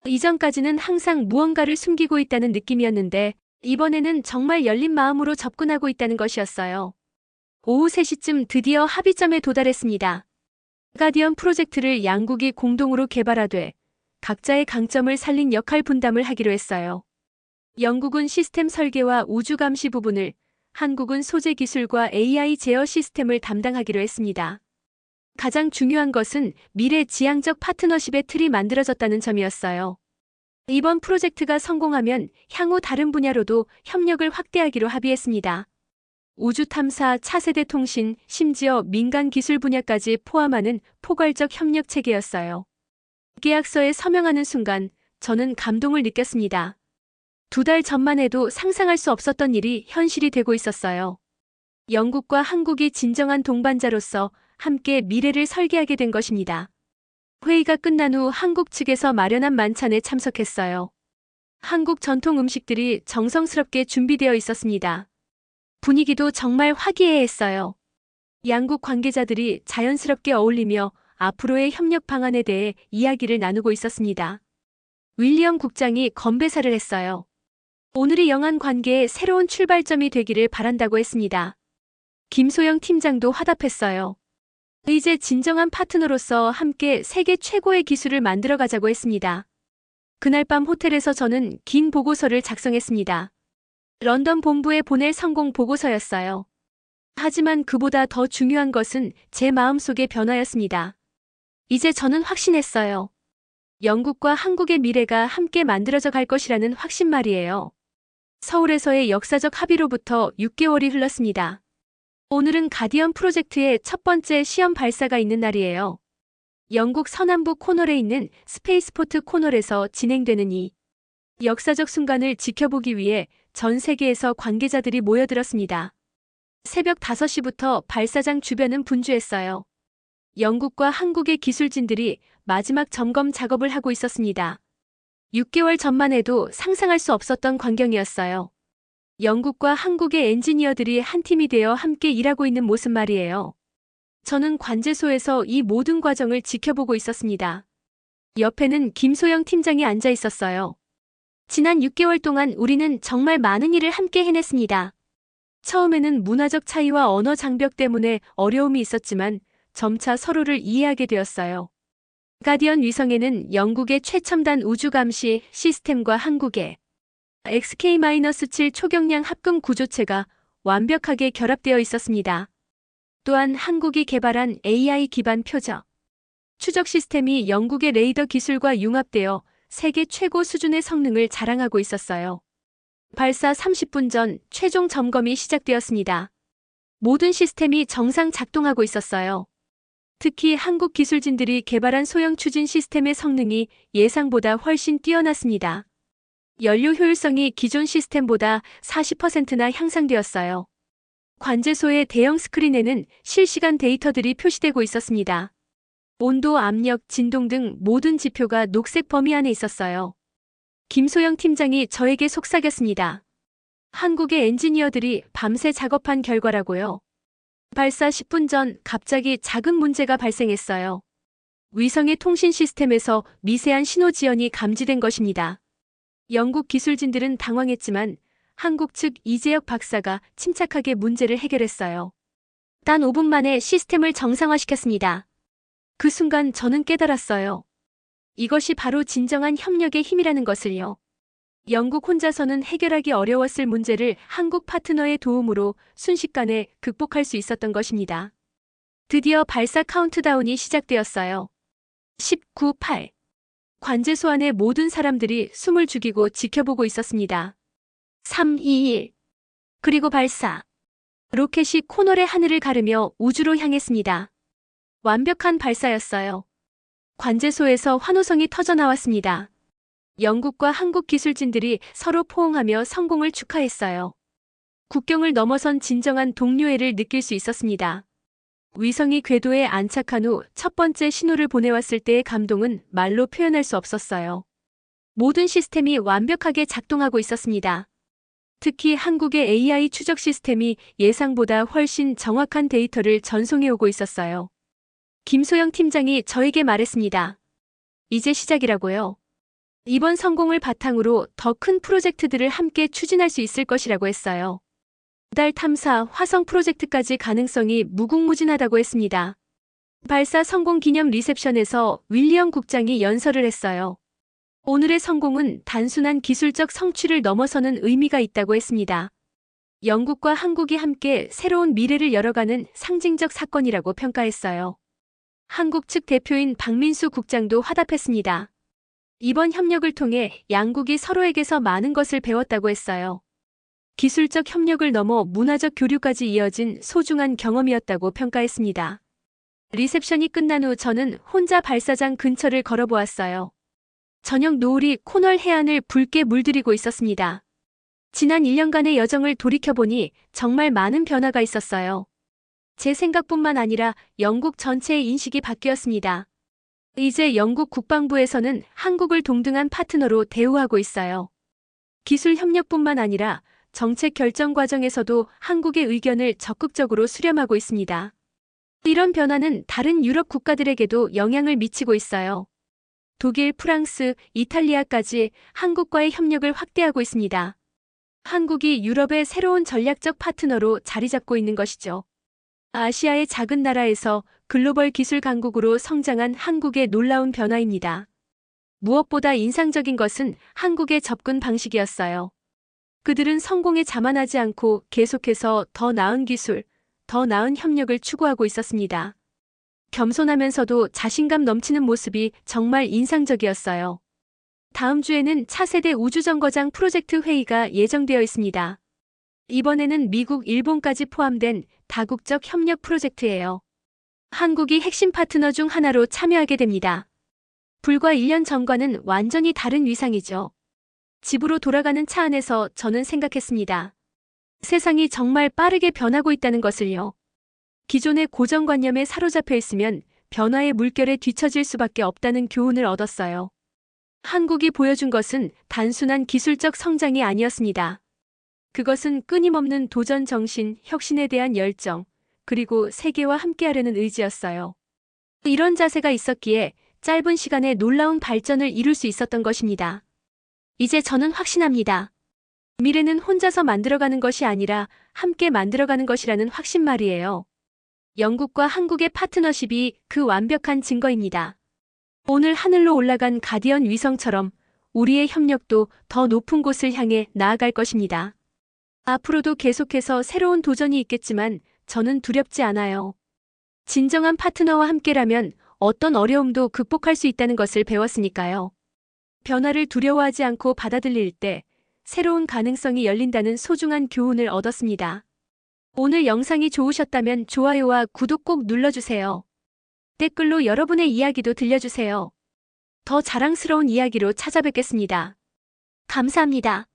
이전까지는 항상 무언가를 숨기고 있다는 느낌이었는데 이번에는 정말 열린 마음으로 접근하고 있다는 것이었어요. 오후 3시쯤 드디어 합의점에 도달했습니다. 가디언 프로젝트를 양국이 공동으로 개발하되 각자의 강점을 살린 역할 분담을 하기로 했어요. 영국은 시스템 설계와 우주 감시 부분을, 한국은 소재 기술과 AI 제어 시스템을 담당하기로 했습니다. 가장 중요한 것은 미래 지향적 파트너십의 틀이 만들어졌다는 점이었어요. 이번 프로젝트가 성공하면 향후 다른 분야로도 협력을 확대하기로 합의했습니다. 우주 탐사, 차세대 통신, 심지어 민간 기술 분야까지 포함하는 포괄적 협력 체계였어요. 계약서에 서명하는 순간 저는 감동을 느꼈습니다. 2달 전만 해도 상상할 수 없었던 일이 현실이 되고 있었어요. 영국과 한국이 진정한 동반자로서 함께 미래를 설계하게 된 것입니다. 회의가 끝난 후 한국 측에서 마련한 만찬에 참석했어요. 한국 전통 음식들이 정성스럽게 준비되어 있었습니다. 분위기도 정말 화기애애했어요. 양국 관계자들이 자연스럽게 어울리며 앞으로의 협력 방안에 대해 이야기를 나누고 있었습니다. 윌리엄 국장이 건배사를 했어요. 오늘이 영한 관계의 새로운 출발점이 되기를 바란다고 했습니다. 김소영 팀장도 화답했어요. 이제 진정한 파트너로서 함께 세계 최고의 기술을 만들어가자고 했습니다. 그날 밤 호텔에서 저는 긴 보고서를 작성했습니다. 런던 본부에 보낼 성공 보고서였어요. 하지만 그보다 더 중요한 것은 제 마음속의 변화였습니다. 이제 저는 확신했어요. 영국과 한국의 미래가 함께 만들어져 갈 것이라는 확신 말이에요. 서울에서의 역사적 합의로부터 6개월이 흘렀습니다. 오늘은 가디언 프로젝트의 첫 번째 시험 발사가 있는 날이에요. 영국 서남부 코널에 있는 스페이스포트 코널에서 진행되는 이 역사적 순간을 지켜보기 위해 전 세계에서 관계자들이 모여들었습니다. 새벽 5시부터 발사장 주변은 분주했어요. 영국과 한국의 기술진들이 마지막 점검 작업을 하고 있었습니다. 6개월 전만 해도 상상할 수 없었던 광경이었어요. 영국과 한국의 엔지니어들이 한 팀이 되어 함께 일하고 있는 모습 말이에요. 저는 관제소에서 이 모든 과정을 지켜보고 있었습니다. 옆에는 김소영 팀장이 앉아 있었어요. 지난 6개월 동안 우리는 정말 많은 일을 함께 해냈습니다. 처음에는 문화적 차이와 언어 장벽 때문에 어려움이 있었지만 점차 서로를 이해하게 되었어요. 가디언 위성에는 영국의 최첨단 우주 감시 시스템과 한국의 XK-7 초경량 합금 구조체가 완벽하게 결합되어 있었습니다. 또한 한국이 개발한 AI 기반 표적 추적 시스템이 영국의 레이더 기술과 융합되어 세계 최고 수준의 성능을 자랑하고 있었어요. 발사 30분 전 최종 점검이 시작되었습니다. 모든 시스템이 정상 작동하고 있었어요. 특히 한국 기술진들이 개발한 소형 추진 시스템의 성능이 예상보다 훨씬 뛰어났습니다. 연료 효율성이 기존 시스템보다 40%나 향상되었어요. 관제소의 대형 스크린에는 실시간 데이터들이 표시되고 있었습니다. 온도, 압력, 진동 등 모든 지표가 녹색 범위 안에 있었어요. 김소영 팀장이 저에게 속삭였습니다. 한국의 엔지니어들이 밤새 작업한 결과라고요. 발사 10분 전 갑자기 작은 문제가 발생했어요. 위성의 통신 시스템에서 미세한 신호 지연이 감지된 것입니다. 영국 기술진들은 당황했지만 한국 측 이재혁 박사가 침착하게 문제를 해결했어요. 단 5분 만에 시스템을 정상화시켰습니다. 그 순간 저는 깨달았어요. 이것이 바로 진정한 협력의 힘이라는 것을요. 영국 혼자서는 해결하기 어려웠을 문제를 한국 파트너의 도움으로 순식간에 극복할 수 있었던 것입니다. 드디어 발사 카운트다운이 시작되었어요. 19, 8. 관제소 안의 모든 사람들이 숨을 죽이고 지켜보고 있었습니다. 3, 2, 1. 그리고 발사. 로켓이 코널의 하늘을 가르며 우주로 향했습니다. 완벽한 발사였어요. 관제소에서 환호성이 터져 나왔습니다. 영국과 한국 기술진들이 서로 포옹하며 성공을 축하했어요. 국경을 넘어선 진정한 동료애를 느낄 수 있었습니다. 위성이 궤도에 안착한 후 첫 번째 신호를 보내왔을 때의 감동은 말로 표현할 수 없었어요. 모든 시스템이 완벽하게 작동하고 있었습니다. 특히 한국의 AI 추적 시스템이 예상보다 훨씬 정확한 데이터를 전송해오고 있었어요. 김소영 팀장이 저에게 말했습니다. 이제 시작이라고요. 이번 성공을 바탕으로 더 큰 프로젝트들을 함께 추진할 수 있을 것이라고 했어요. 달 탐사, 화성 프로젝트까지 가능성이 무궁무진하다고 했습니다. 발사 성공 기념 리셉션에서 윌리엄 국장이 연설을 했어요. 오늘의 성공은 단순한 기술적 성취를 넘어서는 의미가 있다고 했습니다. 영국과 한국이 함께 새로운 미래를 열어가는 상징적 사건이라고 평가했어요. 한국 측 대표인 박민수 국장도 화답했습니다. 이번 협력을 통해 양국이 서로에게서 많은 것을 배웠다고 했어요. 기술적 협력을 넘어 문화적 교류까지 이어진 소중한 경험이었다고 평가했습니다. 리셉션이 끝난 후 저는 혼자 발사장 근처를 걸어보았어요. 저녁 노을이 코널 해안을 붉게 물들이고 있었습니다. 지난 1년간의 여정을 돌이켜보니 정말 많은 변화가 있었어요. 제 생각뿐만 아니라 영국 전체의 인식이 바뀌었습니다. 이제 영국 국방부에서는 한국을 동등한 파트너로 대우하고 있어요. 기술 협력뿐만 아니라 정책 결정 과정에서도 한국의 의견을 적극적으로 수렴하고 있습니다. 이런 변화는 다른 유럽 국가들에게도 영향을 미치고 있어요. 독일, 프랑스, 이탈리아까지 한국과의 협력을 확대하고 있습니다. 한국이 유럽의 새로운 전략적 파트너로 자리 잡고 있는 것이죠. 아시아의 작은 나라에서 글로벌 기술 강국으로 성장한 한국의 놀라운 변화입니다. 무엇보다 인상적인 것은 한국의 접근 방식이었어요. 그들은 성공에 자만하지 않고 계속해서 더 나은 기술, 더 나은 협력을 추구하고 있었습니다. 겸손하면서도 자신감 넘치는 모습이 정말 인상적이었어요. 다음 주에는 차세대 우주정거장 프로젝트 회의가 예정되어 있습니다. 이번에는 미국, 일본까지 포함된 다국적 협력 프로젝트예요. 한국이 핵심 파트너 중 하나로 참여하게 됩니다. 불과 1년 전과는 완전히 다른 위상이죠. 집으로 돌아가는 차 안에서 저는 생각했습니다. 세상이 정말 빠르게 변하고 있다는 것을요. 기존의 고정관념에 사로잡혀 있으면 변화의 물결에 뒤처질 수밖에 없다는 교훈을 얻었어요. 한국이 보여준 것은 단순한 기술적 성장이 아니었습니다. 그것은 끊임없는 도전 정신, 혁신에 대한 열정, 그리고 세계와 함께하려는 의지였어요. 이런 자세가 있었기에 짧은 시간에 놀라운 발전을 이룰 수 있었던 것입니다. 이제 저는 확신합니다. 미래는 혼자서 만들어가는 것이 아니라 함께 만들어가는 것이라는 확신 말이에요. 영국과 한국의 파트너십이 그 완벽한 증거입니다. 오늘 하늘로 올라간 가디언 위성처럼 우리의 협력도 더 높은 곳을 향해 나아갈 것입니다. 앞으로도 계속해서 새로운 도전이 있겠지만 저는 두렵지 않아요. 진정한 파트너와 함께라면 어떤 어려움도 극복할 수 있다는 것을 배웠으니까요. 변화를 두려워하지 않고 받아들일 때 새로운 가능성이 열린다는 소중한 교훈을 얻었습니다. 오늘 영상이 좋으셨다면 좋아요와 구독 꼭 눌러주세요. 댓글로 여러분의 이야기도 들려주세요. 더 자랑스러운 이야기로 찾아뵙겠습니다. 감사합니다.